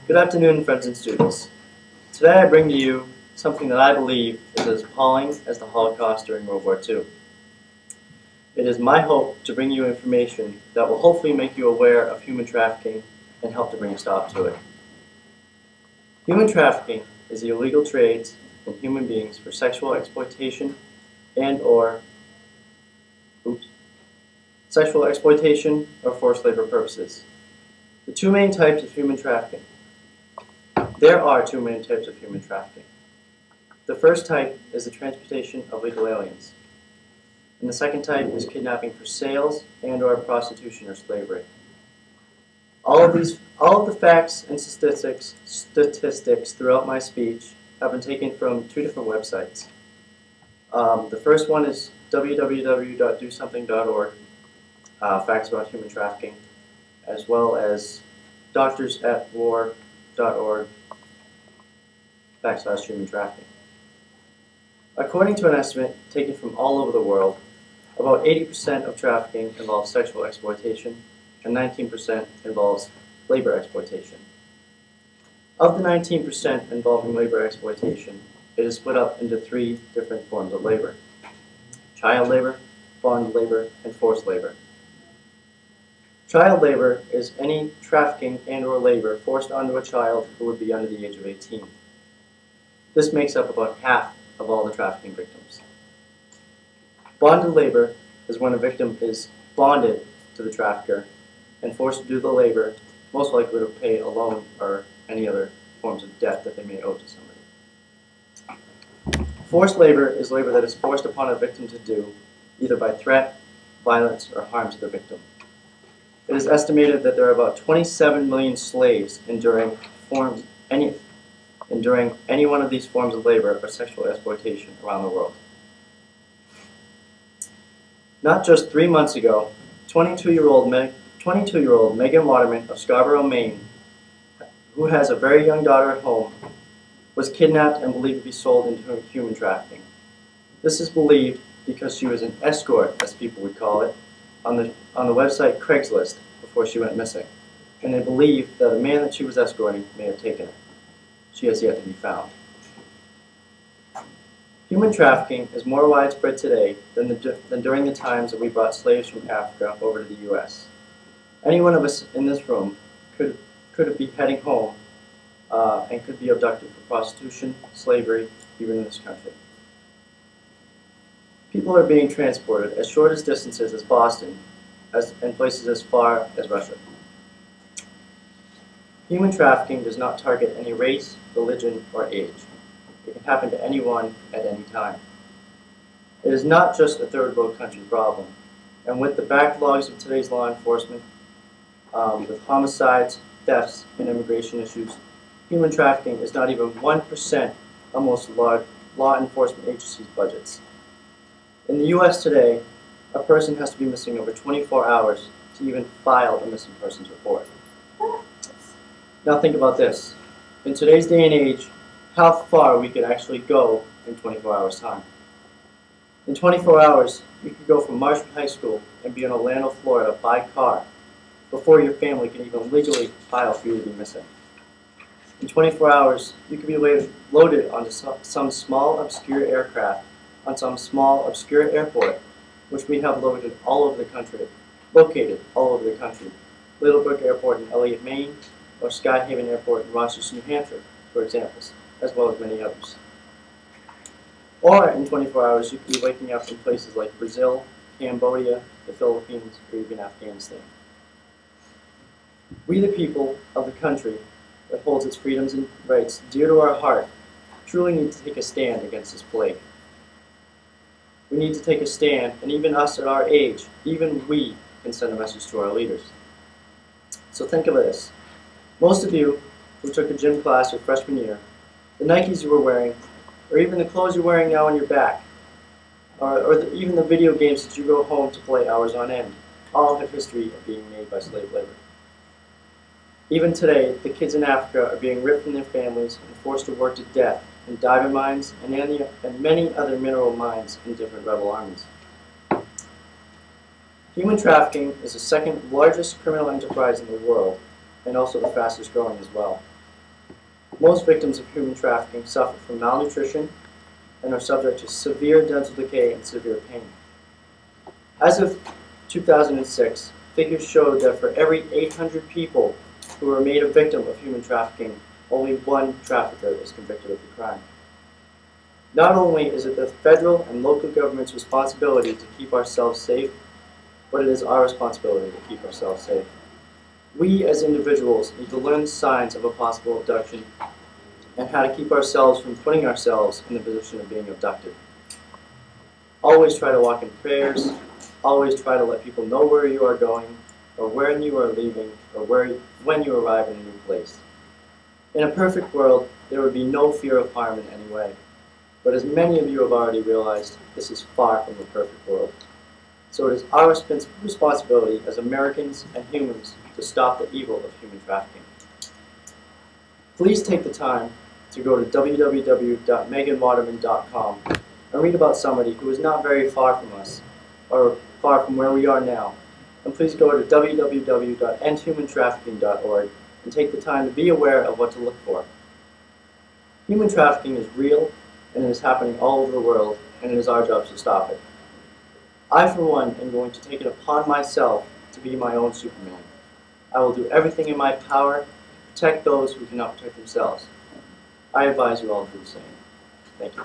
Good afternoon, friends and students. Today I bring to you something that I believe is as appalling as the Holocaust during World War II. It is my hope to bring you information that will hopefully make you aware of human trafficking and help to bring a stop to it. Human trafficking is the illegal trades in human beings for sexual exploitation or forced labor purposes. The two main types of human trafficking. There are two main types of human trafficking. The first type is the transportation of legal aliens. And the second type is kidnapping for sales or prostitution or slavery. All of the facts and statistics throughout my speech have been taken from two different websites. The first one is www.dosomething.org, facts about human trafficking, as well as doctorsatwar.org, /human trafficking. According to an estimate taken from all over the world, about 80% of trafficking involves sexual exploitation and 19% involves labor exploitation. Of the 19% involving labor exploitation, it is split up into three different forms of labor: child labor, bond labor, and forced labor. Child labor is any trafficking or labor forced onto a child who would be under the age of 18. This makes up about half of all the trafficking victims. Bonded labor is when a victim is bonded to the trafficker and forced to do the labor, most likely to pay a loan or any other forms of debt that they may owe to somebody. Forced labor is labor that is forced upon a victim to do, either by threat, violence, or harm to the victim. It is estimated that there are about 27 million slaves enduring any one of these forms of labor or sexual exploitation around the world. Not just 3 months ago, 22-year-old Megan Waterman of Scarborough, Maine, who has a very young daughter at home, was kidnapped and believed to be sold into human trafficking. This is believed because she was an escort, as people would call it, on the website Craigslist before she went missing, and they believe that the man that she was escorting may have taken her. She has yet to be found. Human trafficking is more widespread today than during the times that we brought slaves from Africa over to the U.S. Any one of us in this room could be heading home and could be abducted for prostitution, slavery, even in this country. People are being transported as short as distances as Boston and places as far as Russia. Human trafficking does not target any race, religion, or age. It can happen to anyone at any time. It is not just a third world country problem, and with the backlogs of today's law enforcement, with homicides, thefts, and immigration issues, human trafficking is not even 1% of most law enforcement agencies' budgets. In the U.S. today, a person has to be missing over 24 hours to even file a missing persons report. Now think about this. In today's day and age, how far we could actually go in 24 hours' time. In 24 hours, you could go from Marshall High School and be in Orlando, Florida by car before your family can even legally file for you to be missing. In 24 hours, you could be loaded onto some small, obscure aircraft on some small, obscure airport, which we have located all over the country. Little Brook Airport in Elliott, Maine, or Skyhaven Airport in Rochester, New Hampshire, for examples, as well as many others. Or in 24 hours, you could be waking up in places like Brazil, Cambodia, the Philippines, or even Afghanistan. We, the people of the country that holds its freedoms and rights dear to our heart, truly need to take a stand against this plague. We need to take a stand, and even us at our age, even we can send a message to our leaders. So think of this. Most of you who took a gym class your freshman year, the Nikes you were wearing, or even the clothes you're wearing now on your back, even the video games that you go home to play hours on end, all have history of being made by slave labor. Even today, the kids in Africa are being ripped from their families and forced to work to death in diamond mines and many other mineral mines in different rebel armies. Human trafficking is the second largest criminal enterprise in the world, and also the fastest growing as well. Most victims of human trafficking suffer from malnutrition and are subject to severe dental decay and severe pain. As of 2006, figures showed that for every 800 people who are made a victim of human trafficking, only one trafficker is convicted of the crime. Not only is it the federal and local government's responsibility to keep ourselves safe, but it is our responsibility to keep ourselves safe. We as individuals need to learn the signs of a possible abduction and how to keep ourselves from putting ourselves in the position of being abducted. Always try to walk in prayers. Always try to let people know where you are going, or when you are leaving, or when you arrive in a new place. In a perfect world, there would be no fear of harm in any way. But as many of you have already realized, this is far from the perfect world. So it is our responsibility as Americans and humans to stop the evil of human trafficking. Please take the time to go to www.meganwaterman.com and read about somebody who is not very far from us, or far from where we are now. And please go to www.endhumantrafficking.org and take the time to be aware of what to look for. Human trafficking is real, and it is happening all over the world, and it is our job to stop it. I, for one, am going to take it upon myself to be my own Superman. I will do everything in my power to protect those who cannot protect themselves. I advise you all to do the same. Thank you.